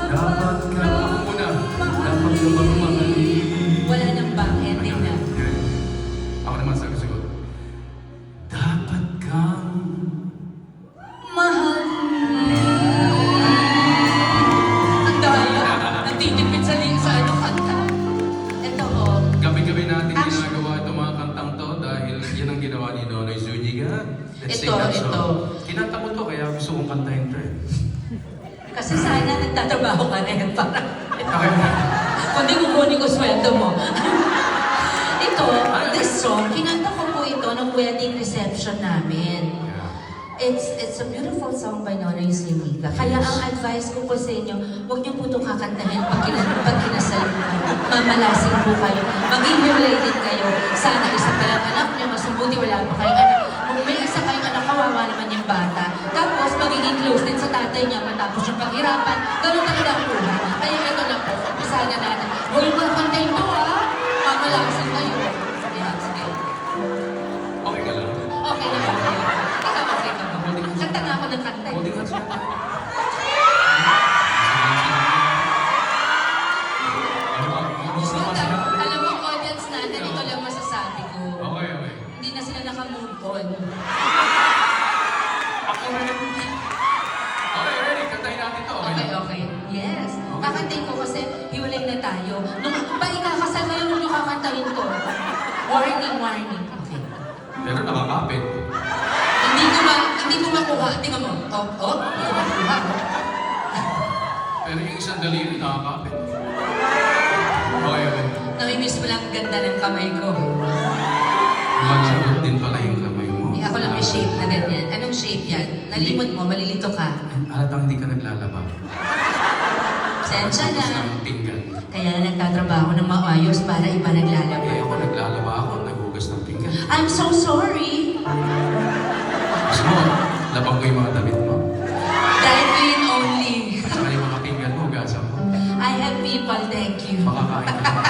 Dapat ka muna. Dapat ka magmahali. Wala nang bang ending na. Ako naman sagot. Dapat kang Mahal. Ang daya. Nagtitipid sa kanta. Ito oh. gabi-gabi natin ginagawa itong mga kantang to dahil yan ang ginawa ni Nonoy Zuniga. Let's sing that song. Kinanta mo to kaya gusto kong kantahin to eh. Kasi sana nagtatrabaho ka na yan para. Okay. Kundi kukunin ko sweldo mo. Ito, this song, kinanta ko po ito ng wedding reception namin. It's a beautiful song by Nonoy Zuniga. Kaya ang advice ko po sa inyo, huwag niyo po itong kakantahin pag kinasal mo. Mamalasin po kayo. Mag-iwalay din kayo. Sana isa pa lang anak niyo, mas mabuti wala pa kayong anak. Kung may isa kayong anak, kawawa naman yung bata. Tapos magiging close din sa tatay niya matapos yung paghirapan. Ganun talaga ang buhay. Kaya ito na po, umpisa na natin. Huwag mo kantahin mo mamalasin kayo. Yan, sige. Okay ka lang? Okay na ba kayo? Ikaw okay ka ba? Kanta nga ako ng kanta. Holding hands na. Alam mo, audience natin, ito lang masasabi ko. Okay. Hindi na sila naka-move on. Ako rin. Okay, ready. Kantahin natin to. Okay. Yes. Kakantayin ko kasi hiwalay na tayo. Nung ikakasal ngayon, nung kakantahin ko. Warning. Okay. Pero nakakapit. Hindi ko makuha. Tingnan mo. Hindi ko makuha. Pero yung isang daliri nakakapit. Okay. Namimiss mo lang ang ganda ng kamay ko. Malambot din pala yung kamay mo. Ako lang may shape na ganyan. Anong shape yan? Nalimot mo, malilito ka. Halatang hindi ka naglalaba. Sensya na. Isang pinggan. Kaya nagtatrabaho ng maayos para iba naglalaba. Eh ako naglalaba ako, naghugas ng pinggan. I'm so sorry. Gusto mo, labang ko yung mga damit mo. Dry clean only. At saka yung mga pinggan mo, hugasan mo. I have people, thank you. Makakain ka.